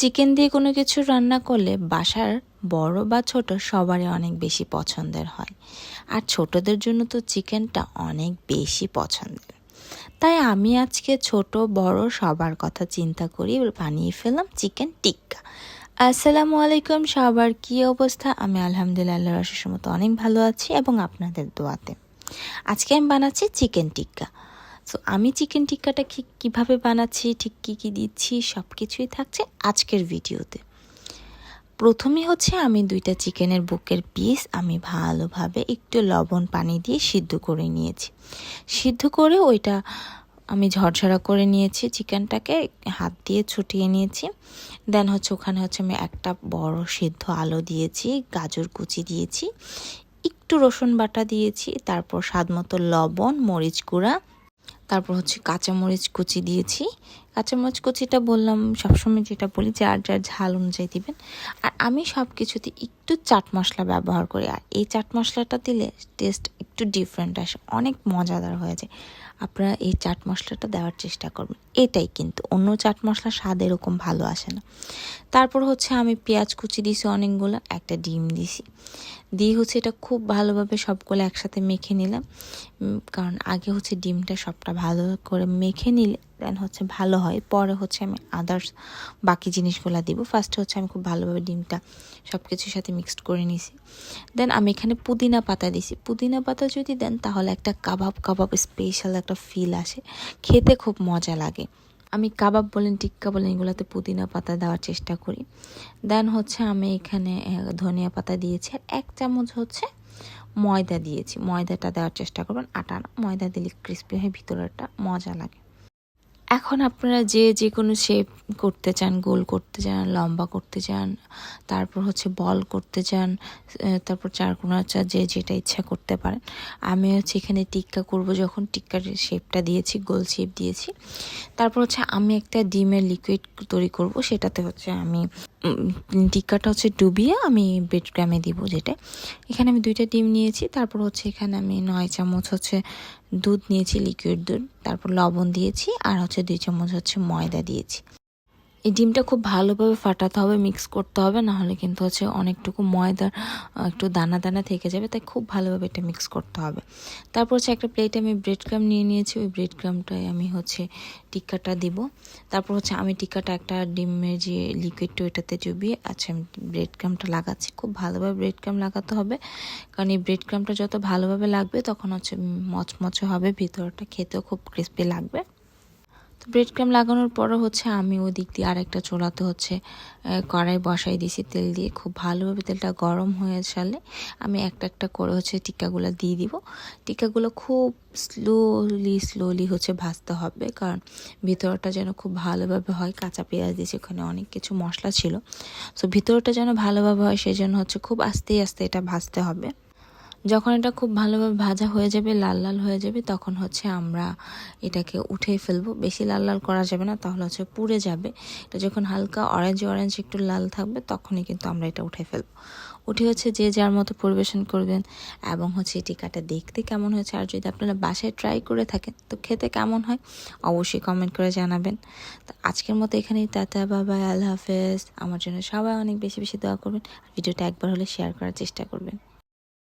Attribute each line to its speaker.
Speaker 1: Chicken দিয়ে কোনো কিছু রান্না করলে বাসার বড় বা ছোট সবারই অনেক বেশি পছন্দের হয়। আর ছোটদের জন্য তো চিকেনটা অনেক বেশি পছন্দের। তাই আমি আজকে ছোট বড় সবার কথা চিন্তা করি বানিয়ে ফেললাম চিকেন টিক্কা। আসসালামু আলাইকুম, সবার কী অবস্থা? আমি আলহামদুলিল্লাহ আল্লাহর অশেষ মতো অনেক ভালো আছি এবং আপনাদের দোয়াতে। আজকে আমি বানাচ্ছি চিকেন টিক্কা। সো আমি চিকেন টিক্কাটা কীভাবে বানাচ্ছি, ঠিক কী কী দিচ্ছি, সব কিছুই থাকছে আজকের ভিডিওতে। প্রথমে হচ্ছে আমি 2টা চিকেনের বুকের পিস আমি ভালোভাবে একটু লবণ পানি দিয়ে সিদ্ধ করে নিয়েছি। সিদ্ধ করে ওইটা আমি ঝরঝরা করে নিয়েছি, চিকেনটাকে হাত দিয়ে ছুটিয়ে নিয়েছি। দেন হচ্ছে ওখানে হচ্ছে আমি একটা বড় সিদ্ধ আলু দিয়েছি, গাজর কুচি দিয়েছি, একটু রসুন বাটা দিয়েছি, তারপর স্বাদ মতো লবণ, মরিচ গুঁড়া, তারপর হচ্ছে কাঁচামরিচ কুচি দিয়েছি। কাঁচামরিচ কুচিটা বললাম সবসময় যেটা বলি যার যার ঝাল অনুযায়ী দিবেন। আর আমি সব কিছুতে একটু চাট মশলা ব্যবহার করি, আর এই চাট মশলাটা দিলে টেস্ট একটু ডিফারেন্ট আসে, অনেক মজাদার হয়ে যায়। আপনারা এই চাট মশলাটা দেওয়ার চেষ্টা করবেন, এটাই কিন্তু অন্য চাট মশলা স্বাদ এরকম ভালো আসে না। তারপর হচ্ছে আমি পেঁয়াজ কুচি দিয়েছি অনেকগুলো, একটা ডিম দিয়েছি, দিয়ে হচ্ছে এটা খুব ভালোভাবে সবগুলো একসাথে মেখে নিলাম। কারণ আগে হচ্ছে ডিমটা সবটা ভালো করে মেখে নিলে দেন হচ্ছে ভালো হয়, পরে হচ্ছে আমি আদার্স বাকি জিনিসগুলো দিব। ফার্স্টে হচ্ছে আমি খুব ভালোভাবে ডিমটা সব কিছুর সাথে মিক্সড করে নিছি। দেন আমি এখানে পুদিনা পাতা দিছি। পুদিনা পাতা যদি দেন তাহলে একটা কাবাব কাবাব স্পেশাল একটা ফিল আসে, খেতে খুব মজা লাগে। আমি কাবাব বলেন টিক্কা বলেন এগুলোতে পুদিনা পাতা দেওয়ার চেষ্টা করি। দেন হচ্ছে আমি এখানে ধনিয়া পাতা দিয়েছি, আর 1 চামচ হচ্ছে ময়দা দিয়েছি। ময়দাটা দেওয়ার চেষ্টা করবেন, আটা না, ময়দা দিলে ক্রিস্পি হয়ে ভিতরেরটা মজা লাগে। এখন আপনারা যে কোনো শেপ করতে চান, গোল করতে চান, লম্বা করতে চান, তারপর হচ্ছে বল করতে চান, তারপর চারকোনা চা, যে যেটা ইচ্ছা করতে পারেন। আমি হচ্ছে এখানে টিক্কা করব, যখন টিক্কার শেপটা দিয়েছি, গোল শেপ দিয়েছি। তারপর হচ্ছে আমি একটা ডিমের লিকুইড তৈরি করব, সেটাতে হচ্ছে আমি টিক্কাটা হচ্ছে ডুবিয়ে আমি ব্রেড ক্রামে দিব, যেটা এখানে আমি 2টা ডিম নিয়েছি। তারপর হচ্ছে এখানে আমি 9 চামচ হচ্ছে দুধ নিয়েছি, লিকুইড দুধ, তারপর লবণ দিয়েছি, আর হচ্ছে 2 চামচ হচ্ছে ময়দা দিয়েছি। এই ডিমটা খুব ভালোভাবে ফাটাতে হবে, মিক্স করতে হবে, না হলে কিন্তু হচ্ছে অনেকটুকু ময়দার একটু দানা দানা থেকে যাবে, তাই খুব ভালোভাবে এটা মিক্স করতে হবে। তারপর হচ্ছে একটা প্লেটে আমি ব্রেড ক্রাম নিয়ে নিয়েছি, ওই ব্রেড ক্রামটায় আমি হচ্ছে টিক্কাটা দিব। তারপর হচ্ছে আমি টিক্কাটা একটা ডিমের যে লিকুইডটা ওইটাতে চুবিয়ে আমি ব্রেড ক্রামটা লাগাচ্ছি। খুব ভালোভাবে ব্রেড ক্রাম লাগাতে হবে, কারণ এই ব্রেড ক্রামটা যত ভালোভাবে লাগবে তখন হচ্ছে মচমচে হবে, ভিতরটা খেতেও খুব ক্রিস্পি লাগবে। তো ব্রেড ক্রাম লাগানোর পরও হচ্ছে আমি ওই দিক দিয়ে আরেকটা চুলাতে হচ্ছে কড়াই বসাই দিয়েছি তেল দিয়ে। খুব ভালোভাবে তেলটা গরম হয়ে সালে আমি একটা একটা করে হচ্ছে টিক্কাগুলো দিয়ে দিব। টিক্কাগুলো খুব স্লোলি হচ্ছে ভাজতে হবে, কারণ ভিতরটা যেন খুব ভালোভাবে হয়। কাঁচা পেঁয়াজ দিয়েছি, ওখানে অনেক কিছু মশলা ছিল, সো ভিতরটা যেন ভালোভাবে হয় সেই জন্য হচ্ছে খুব আস্তে আস্তে এটা ভাজতে হবে। যখন এটা খুব ভালোভাবে ভাজা হয়ে যাবে, লাল লাল হয়ে যাবে, তখন হচ্ছে আমরা এটাকে উঠিয়ে ফেলবো। বেশি লাল লাল করা যাবে না, তাহলে হচ্ছে পুড়ে যাবে। এটা যখন হালকা অরেঞ্জ একটু লাল থাকবে তখনই কিন্তু আমরা এটা উঠে ফেলবো। উঠে হচ্ছে যে যার মতো পরিবেশন করবেন, এবং হচ্ছে এই টিক্কাটা দেখতে কেমন হয়েছে, আর যদি আপনারা বাসায় ট্রাই করে থাকেন তো খেতে কেমন হয় অবশ্যই কমেন্ট করে জানাবেন। তো আজকের মতো এখানেই, টাটা, বাই বাই, আল্লাহ হাফেজ। আমার জন্য সবাই অনেক বেশি বেশি দোয়া করবেন, ভিডিওটা একবার হলে শেয়ার করার চেষ্টা করবেন।